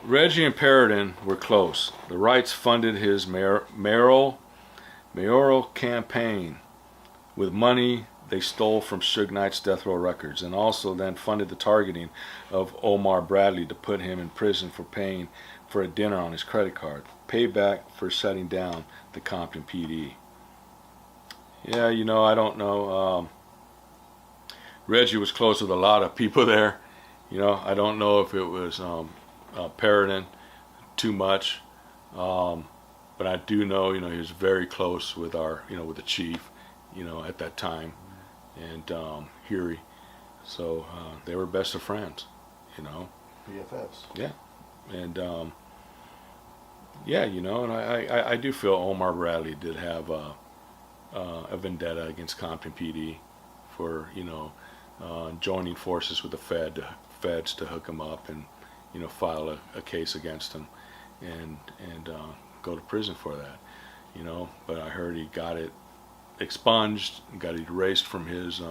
Reggie and Paradin were close. The Wrights funded his mayoral campaign with money they stole from Suge Knight's Death Row Records, and also then funded the targeting of Omar Bradley to put him in prison for paying for a dinner on his credit card. Payback for shutting down the Compton PD. Yeah, I don't know. Reggie was close with a lot of people there. I don't know if it was Paradin too much, but I do know, he was very close with with the chief, at that time, and Huey. So they were best of friends, BFFs. Yeah, and and I do feel Omar Bradley did have a vendetta against Compton PD for joining forces with the feds to hook him up and file a case against him and go to prison for that. But I heard he got it expunged, got it erased from his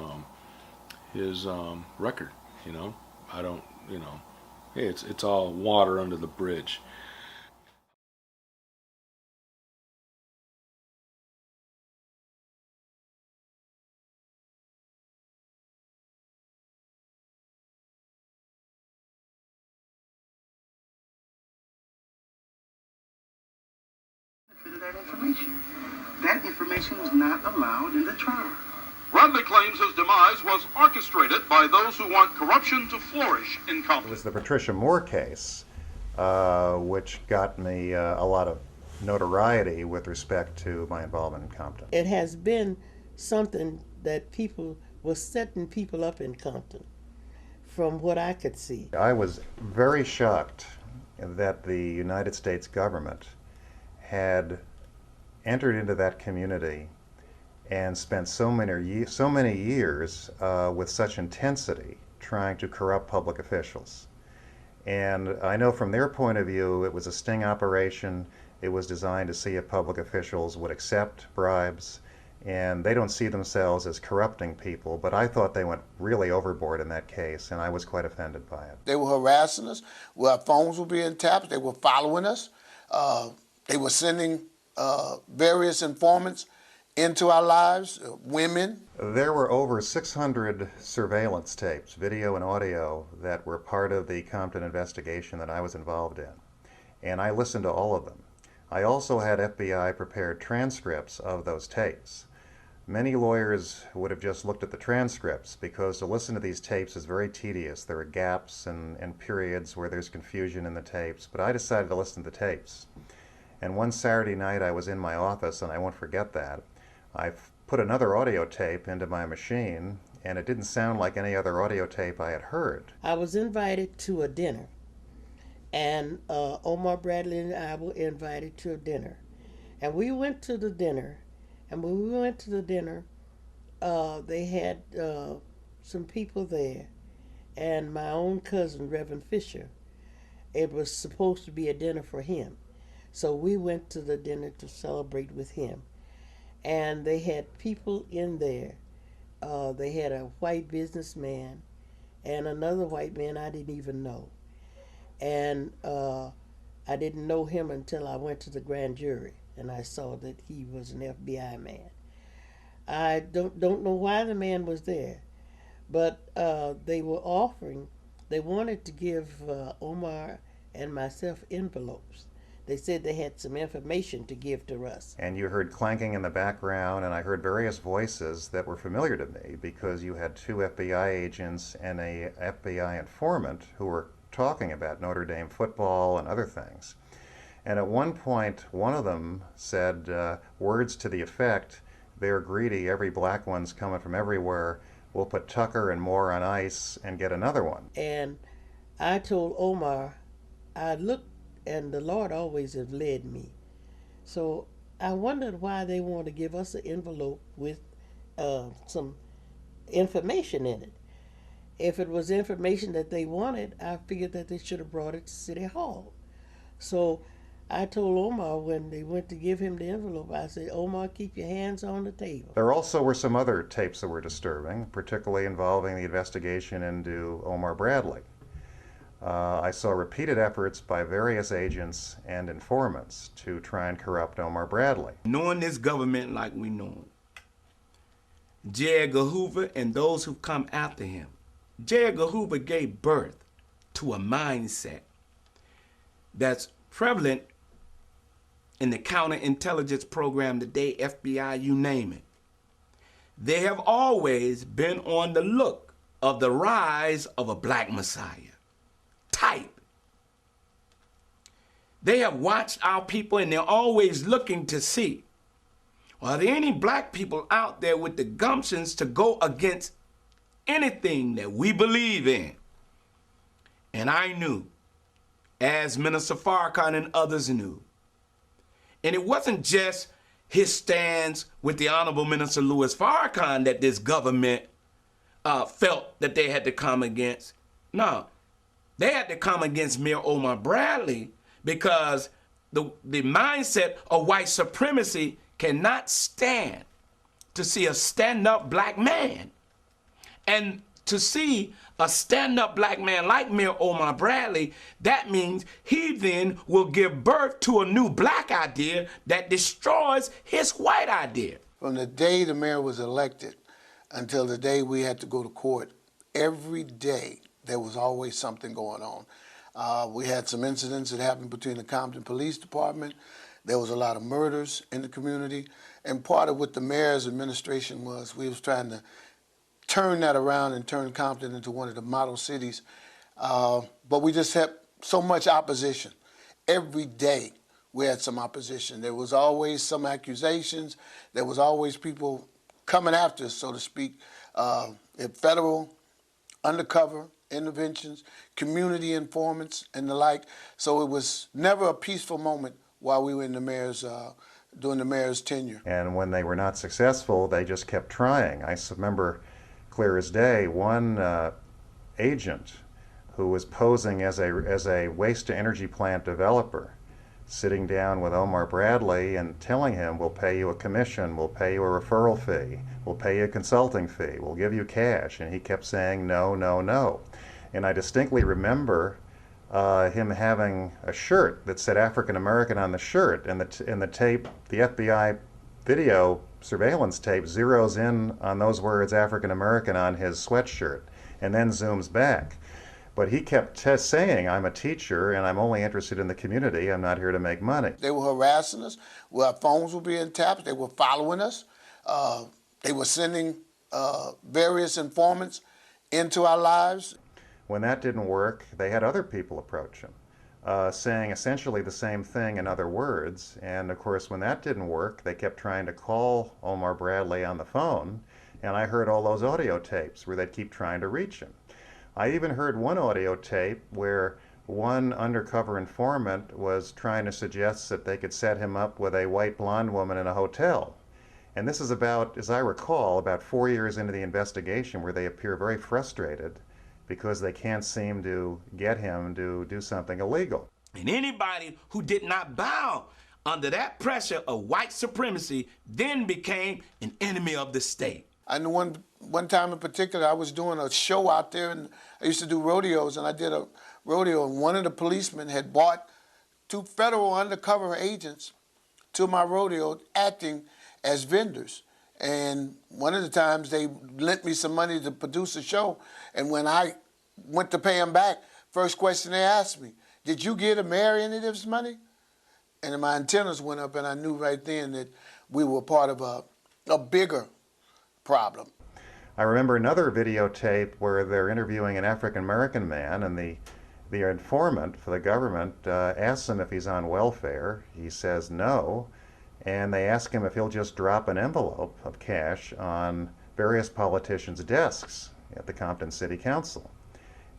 record. I don't, hey, it's all water under the bridge. That information. That information was not allowed in the trial. Bradley claims his demise was orchestrated by those who want corruption to flourish in Compton. It was the Patricia Moore case, which got me a lot of notoriety with respect to my involvement in Compton. It has been something that people were setting people up in Compton, from what I could see. I was very shocked that the United States government had entered into that community and spent so many years with such intensity trying to corrupt public officials. And I know from their point of view it was a sting operation. It was designed to see if public officials would accept bribes, and they don't see themselves as corrupting people, but I thought they went really overboard in that case, and I was quite offended by it. They were harassing us. Our phones were being tapped. They were following us. They were sending various informants into our lives, women. There were over 600 surveillance tapes, video and audio, that were part of the Compton investigation that I was involved in, and I listened to all of them. I also had FBI prepared transcripts of those tapes. Many lawyers would have just looked at the transcripts because to listen to these tapes is very tedious. There are gaps and periods where there's confusion in the tapes, but I decided to listen to the tapes. And one Saturday night I was in my office, and I won't forget that. I put another audio tape into my machine, and it didn't sound like any other audio tape I had heard. I was invited to a dinner, and Omar Bradley and I were invited to a dinner. And we went to the dinner, and when we went to the dinner, they had some people there, and my own cousin, Reverend Fisher. It was supposed to be a dinner for him. So we went to the dinner to celebrate with him. And they had people in there. They had a white businessman and another white man I didn't even know. And I didn't know him until I went to the grand jury and I saw that he was an FBI man. I don't know why the man was there, but they wanted to give Omar and myself envelopes. They said they had some information to give to us. And you heard clanking in the background, and I heard various voices that were familiar to me because you had two FBI agents and a FBI informant who were talking about Notre Dame football and other things. And at one point, one of them said words to the effect, "They're greedy, every black one's coming from everywhere. We'll put Tucker and Moore on ice and get another one." And I told Omar, I looked, and the Lord always has led me. So I wondered why they wanted to give us an envelope with some information in it. If it was information that they wanted, I figured that they should have brought it to City Hall. So I told Omar when they went to give him the envelope, I said, "Omar, keep your hands on the table." There also were some other tapes that were disturbing, particularly involving the investigation into Omar Bradley. I saw repeated efforts by various agents and informants to try and corrupt Omar Bradley. Knowing this government like we know him, J. Edgar Hoover and those who come after him, J. Edgar Hoover gave birth to a mindset that's prevalent in the counterintelligence program today, FBI, you name it. They have always been on the look of the rise of a black messiah type. They have watched our people and they're always looking to see, are there any black people out there with the gumptions to go against anything that we believe in? And I knew, as Minister Farrakhan and others knew, and it wasn't just his stance with the Honorable Minister Louis Farrakhan that this government felt that they had to come against. No, they had to come against Mayor Omar Bradley because the mindset of white supremacy cannot stand to see a stand-up black man. And to see a stand-up black man like Mayor Omar Bradley, that means he then will give birth to a new black idea that destroys his white idea. From the day the mayor was elected until the day we had to go to court, every day there was always something going on. We had some incidents that happened between the Compton Police Department. There was a lot of murders in the community. And part of what the mayor's administration was, we was trying to turn that around and turn Compton into one of the model cities. But we just had so much opposition. Every day we had some opposition. There was always some accusations. There was always people coming after us, so to speak. Federal, undercover interventions, community informants, and the like. So it was never a peaceful moment while we were in the mayor's, during the mayor's tenure. And when they were not successful, they just kept trying. I remember clear as day, one agent who was posing as a waste-to-energy plant developer, sitting down with Omar Bradley and telling him, we'll pay you a commission, we'll pay you a referral fee, we'll pay you a consulting fee, we'll give you cash. And he kept saying, no, no, no. And I distinctly remember him having a shirt that said African American on the shirt, and the tape, the FBI video surveillance tape zeroes in on those words African American on his sweatshirt and then zooms back. But he kept saying, I'm a teacher and I'm only interested in the community, I'm not here to make money. They were harassing us. Our phones were being tapped. They were following us. They were sending various informants into our lives. When that didn't work, they had other people approach him, saying essentially the same thing in other words. And of course, when that didn't work, they kept trying to call Omar Bradley on the phone, and I heard all those audio tapes where they'd keep trying to reach him. I even heard one audio tape where one undercover informant was trying to suggest that they could set him up with a white blonde woman in a hotel. And this is about, as I recall, about 4 years into the investigation, where they appear very frustrated because they can't seem to get him to do something illegal. And anybody who did not bow under that pressure of white supremacy then became an enemy of the state. I know one time in particular, I was doing a show out there, and I used to do rodeos, and I did a rodeo, and one of the policemen had bought 2 federal undercover agents to my rodeo acting as vendors. And one of the times they lent me some money to produce a show, and when I went to pay them back, first question they asked me, did you give the mayor any of this money? And my antennas went up, and I knew right then that we were part of a bigger problem. I remember another videotape where they're interviewing an African-American man, and the informant for the government asks him if he's on welfare. He says no, and they ask him if he'll just drop an envelope of cash on various politicians' desks at the Compton City Council.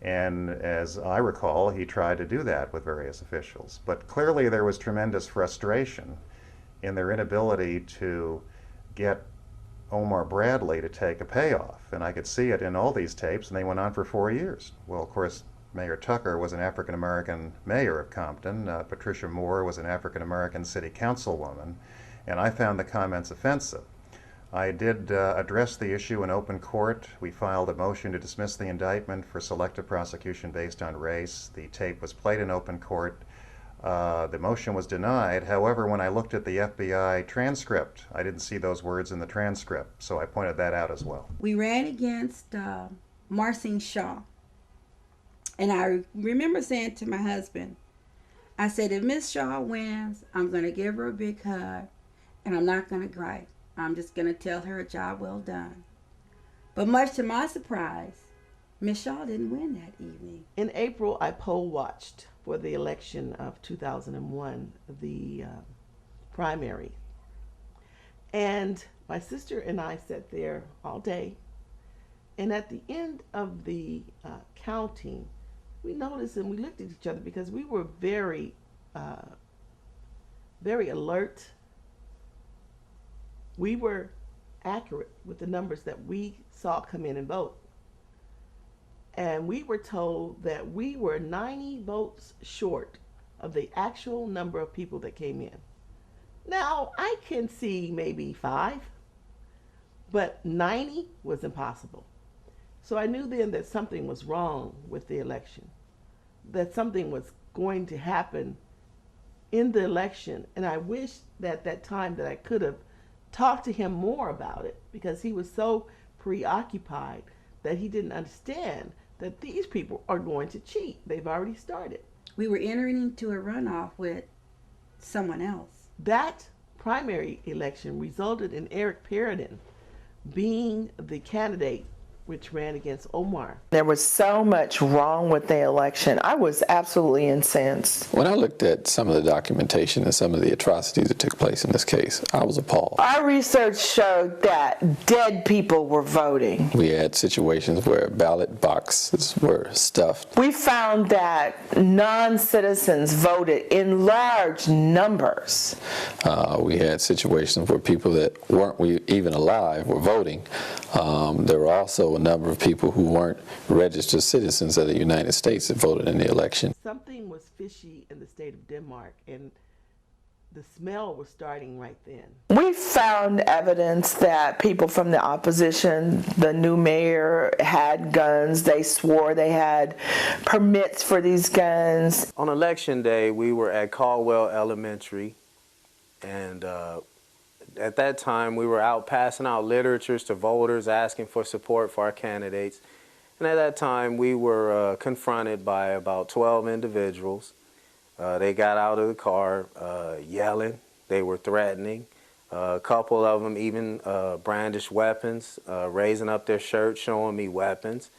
And as I recall, he tried to do that with various officials. But clearly there was tremendous frustration in their inability to get Omar Bradley to take a payoff. And I could see it in all these tapes, and they went on for 4 years. Well, of course, Mayor Tucker was an African-American mayor of Compton. Patricia Moore was an African-American city councilwoman. And I found the comments offensive. I did address the issue in open court. We filed a motion to dismiss the indictment for selective prosecution based on race. The tape was played in open court. The motion was denied. However, when I looked at the FBI transcript, I didn't see those words in the transcript, so I pointed that out as well. We ran against Marcin Shaw. And I remember saying to my husband, I said, if Miss Shaw wins, I'm going to give her a big hug, and I'm not going to gripe. I'm just going to tell her a job well done. But much to my surprise, Miss Shaw didn't win that evening. In April, I poll watched for the election of 2001, the primary. And my sister and I sat there all day. And at the end of the counting, we noticed and we looked at each other because we were very, very alert. We were accurate with the numbers that we saw come in and vote. And we were told that we were 90 votes short of the actual number of people that came in. Now, I can see maybe 5, but 90 was impossible. So I knew then that something was wrong with the election, that something was going to happen in the election. And I wish that at that time that I could have talked to him more about it, because he was so preoccupied that he didn't understand that these people are going to cheat. They've already started. We were entering into a runoff with someone else. That primary election resulted in Eric Perridan being the candidate which ran against Omar. There was so much wrong with the election. I was absolutely incensed. When I looked at some of the documentation and some of the atrocities that took place in this case, I was appalled. Our research showed that dead people were voting. We had situations where ballot boxes were stuffed. We found that non-citizens voted in large numbers. We had situations where people that weren't even alive were voting. There were also a number of people who weren't registered citizens of the United States that voted in the election. Something was fishy in the state of Denmark, and the smell was starting right then. We found evidence that people from the opposition, the new mayor, had guns. They swore they had permits for these guns. On election day, we were at Caldwell Elementary, and at that time, we were out passing out literatures to voters, asking for support for our candidates. And at that time, we were confronted by about 12 individuals. They got out of the car yelling. They were threatening. A couple of them even brandished weapons, raising up their shirts, showing me weapons,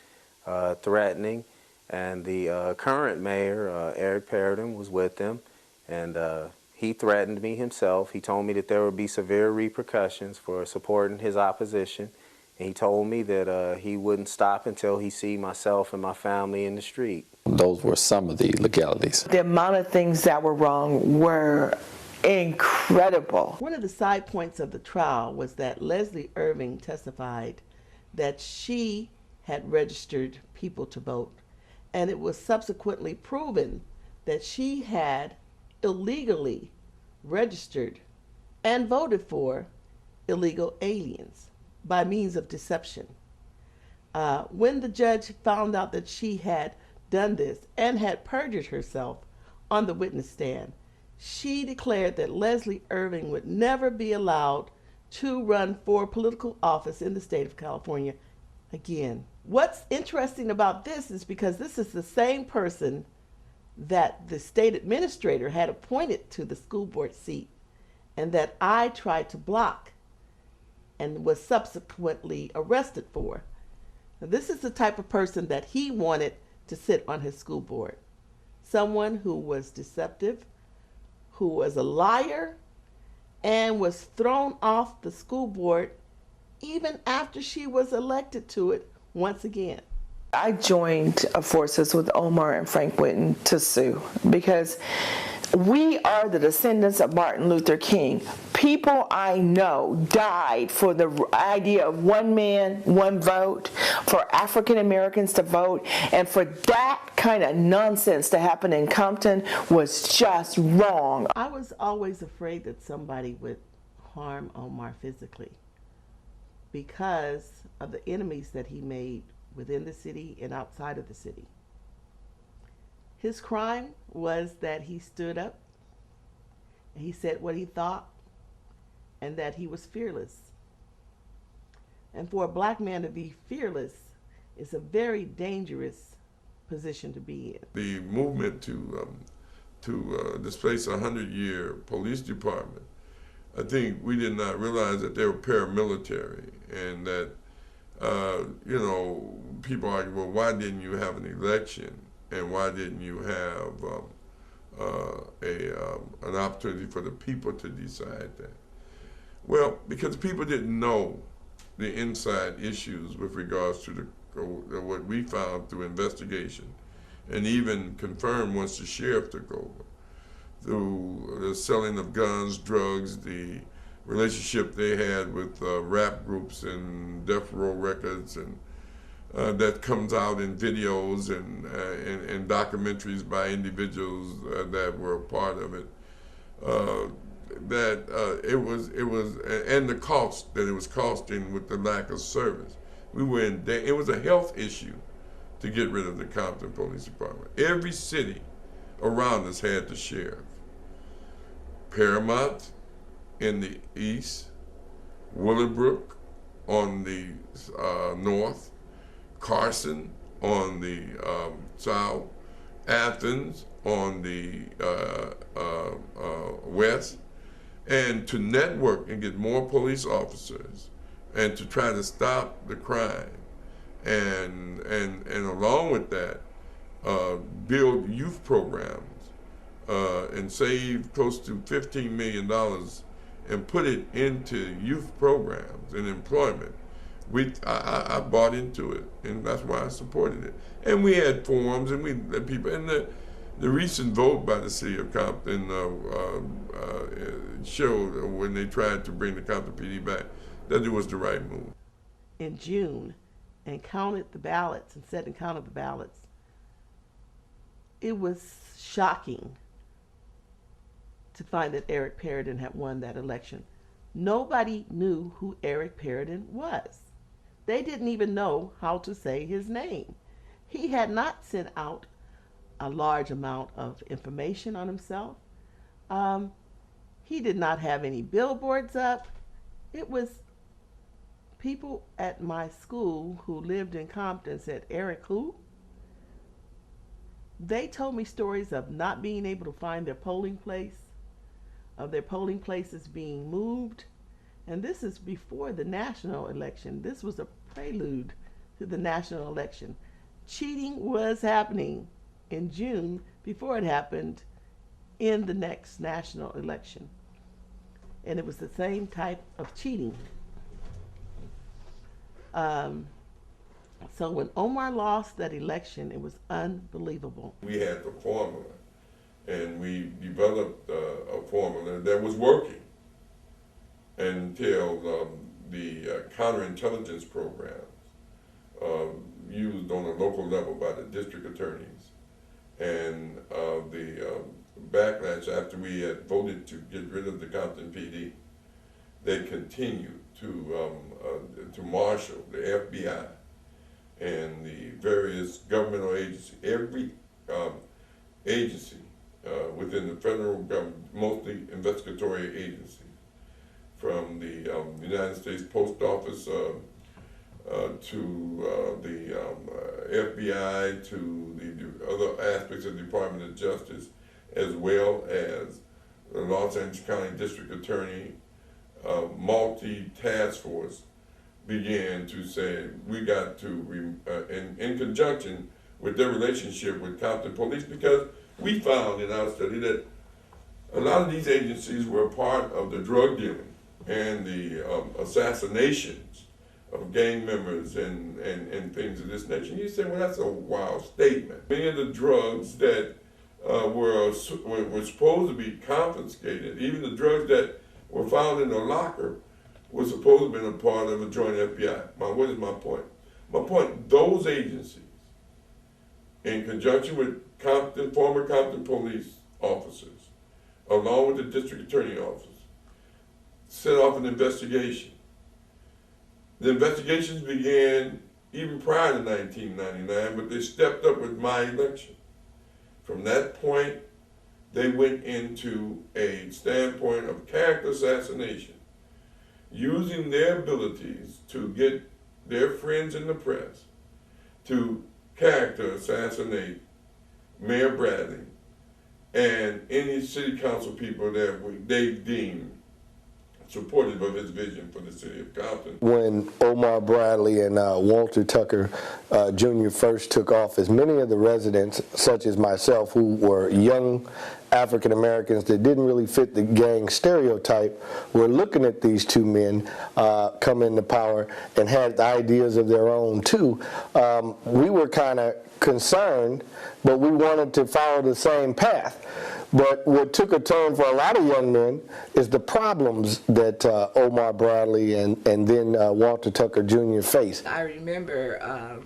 threatening. And the current mayor, Eric Perridan, was with them. And he threatened me himself. He told me that there would be severe repercussions for supporting his opposition. And he told me that he wouldn't stop until he see myself and my family in the street. Those were some of the legalities. The amount of things that were wrong were incredible. One of the side points of the trial was that Leslie Irving testified that she had registered people to vote, and it was subsequently proven that she had illegally registered and voted for illegal aliens by means of deception. When the judge found out that she had done this and had perjured herself on the witness stand, she declared that Leslie Irving would never be allowed to run for political office in the state of California again. What's interesting about this is because this is the same person that the state administrator had appointed to the school board seat and that I tried to block and was subsequently arrested for. Now, this is the type of person that he wanted to sit on his school board. Someone who was deceptive, who was a liar, and was thrown off the school board even after she was elected to it once again. I joined forces with Omar and Frank Whitten to sue because we are the descendants of Martin Luther King. People I know died for the idea of one man, one vote, for African Americans to vote, and for that kind of nonsense to happen in Compton was just wrong. I was always afraid that somebody would harm Omar physically. because of the enemies that he made within the city and outside of the city. His crime was that he stood up, he said what he thought, and that he was fearless. And for a black man to be fearless is a very dangerous position to be in. The movement to displace a 100-year police department, I think we did not realize that they were paramilitary, and that you know, people argue, well, why didn't you have an election, and why didn't you have an opportunity for the people to decide that? Well, because people didn't know the inside issues with regards to what we found through investigation, and even confirmed once the sheriff took over, through the selling of guns, drugs, the relationship they had with rap groups and death row records, and that comes out in videos and documentaries by individuals that were a part of it. It was, and the cost that it was costing with the lack of service. It was a health issue to get rid of the Compton Police Department. Every city around us had the sheriff. Paramount in the east, Willowbrook on the north, Carson on the south, Athens on the west, and to network and get more police officers and to try to stop the crime, and along with that, build youth programs and save close to $15 million and put it into youth programs and employment. I bought into it, and that's why I supported it. And we had forums, and we had people, and the recent vote by the city of Compton showed, when they tried to bring the Compton PD back, that it was the right move. In June, and counted the ballots and sat and counted the ballots, it was shocking to find that Eric Perrodin had won that election. Nobody knew who Eric Perrodin was. They didn't even know how to say his name. He had not sent out a large amount of information on himself. He did not have any billboards up. It was people at my school who lived in Compton said, "Eric who?" They told me stories of not being able to find their polling place, of their polling places being moved. And this is before the national election. This was a prelude to the national election. Cheating was happening in June before it happened in the next national election. And it was the same type of cheating. So when Omar lost that election, it was unbelievable. We had the formula, and we developed a formula that was working until the counterintelligence programs used on a local level by the district attorneys, and the backlash after we had voted to get rid of the Compton PD, they continued to marshal the FBI and the various governmental agencies, every agency within the federal government, mostly investigatory agencies, from the United States Post Office to the FBI, to the other aspects of the Department of Justice, as well as the Los Angeles County District Attorney, multi-task force began to say, we got to, in conjunction with their relationship with Compton Police, because we found in our study that a lot of these agencies were part of the drug dealing and the assassinations of gang members and things of this nature. You say, well, that's a wild statement. Many of the drugs that were supposed to be confiscated, even the drugs that were found in the locker, were supposed to have been a part of a joint FBI. What is my point? My point, those agencies, in conjunction with former Compton police officers, along with the district attorney office, set off an investigation. The investigations began even prior to 1999, but they stepped up with my election. From that point, they went into a standpoint of character assassination, using their abilities to get their friends in the press to character assassinate Mayor Bradley and any city council people that they deemed supportive of his vision for the city of Compton. When Omar Bradley and Walter Tucker Jr. first took office, many of the residents, such as myself, who were young African Americans that didn't really fit the gang stereotype, were looking at these two men come into power and had ideas of their own too. We were kind of concerned, but we wanted to follow the same path. But what took a turn for a lot of young men is the problems that Omar Bradley and then Walter Tucker Jr. faced. I remember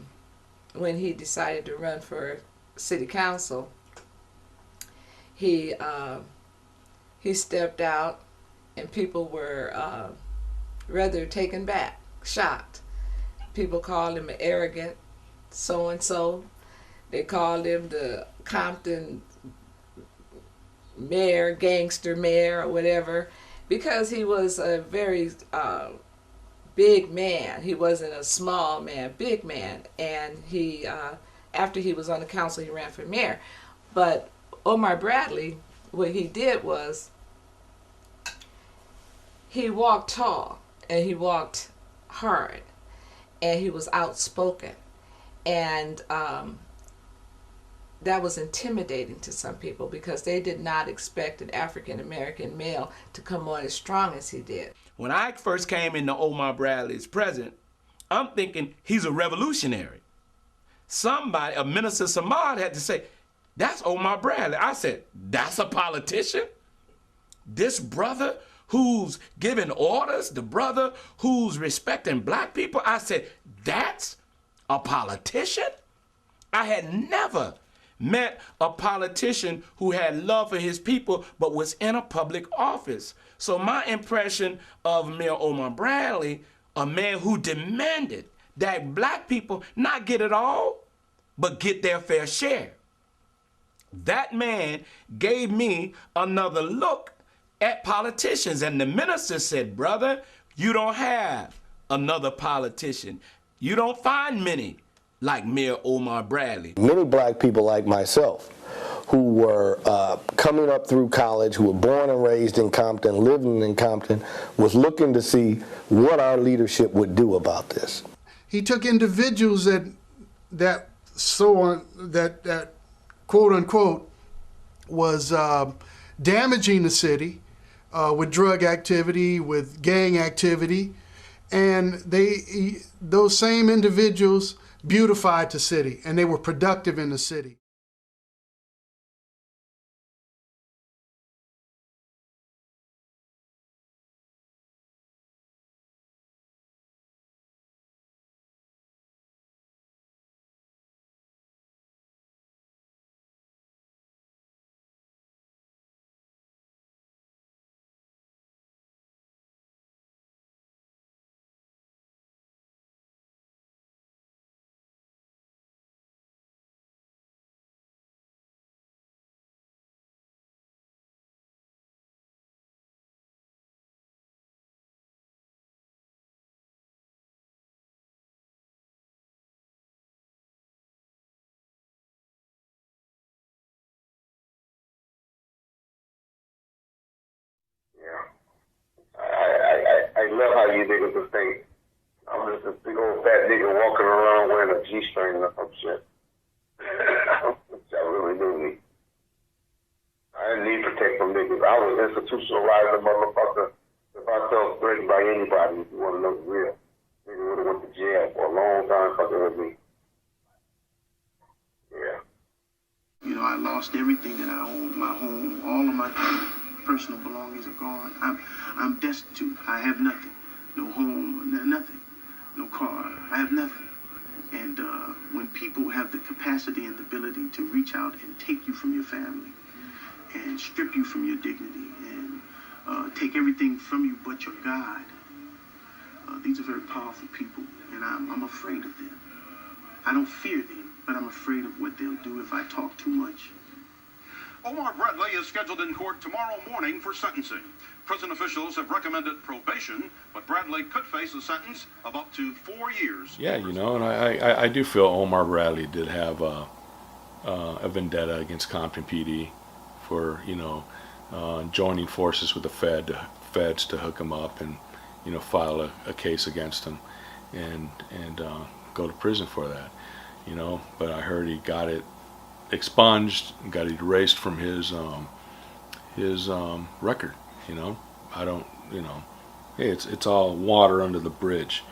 when he decided to run for city council, he stepped out and people were rather taken back, shocked. People called him an arrogant so-and-so. They called him the Compton mayor, gangster mayor, or whatever, because he was a very big man. He wasn't a small man, big man. And he, after he was on the council, he ran for mayor. But Omar Bradley, what he did was he walked tall and he walked hard and he was outspoken. And that was intimidating to some people because they did not expect an African-American male to come on as strong as he did. When I first came into Omar Bradley's presence, I'm thinking he's a revolutionary. Somebody, a minister Samad, had to say, that's Omar Bradley. I said, that's a politician? This brother who's giving orders, the brother who's respecting black people? I said, that's a politician? I had never met a politician who had love for his people but was in a public office. So my impression of Mayor Omar Bradley, a man who demanded that black people not get it all, but get their fair share. That man gave me another look at politicians. And the minister said, brother, you don't have another politician. You don't find many like Mayor Omar Bradley. Many black people like myself who were coming up through college, who were born and raised in Compton, living in Compton, was looking to see what our leadership would do about this. He took individuals that quote unquote was damaging the city with drug activity, with gang activity, and those same individuals beautified the city, and they were productive in the city. I love how you niggas just think I'm just a big old fat nigga walking around wearing a G-string or some shit. Y'all really knew me. I didn't need to protect from niggas. I was institutionalized a motherfucker. If I felt threatened by anybody, if you want to know the real, nigga would have went to jail for a long time fucking with me. Yeah. You know, I lost everything that I owned, my home, all of my personal belongings are gone. I'm destitute. I have nothing. No home, nothing. No car. I have nothing. And when people have the capacity and the ability to reach out and take you from your family and strip you from your dignity and take everything from you but your God, These are very powerful people, and I'm afraid of them. I don't fear them, but I'm afraid of what they'll do if I talk too much. Omar Bradley is scheduled in court tomorrow morning for sentencing. Prison officials have recommended probation, but Bradley could face a sentence of up to 4 years. Yeah, you know, and I do feel Omar Bradley did have a vendetta against Compton PD for, you know, joining forces with the feds to hook him up and, you know, file a case against him and go to prison for that, you know. But I heard he got it expunged, got it erased from his record, you know. I don't, you know, hey, it's all water under the bridge.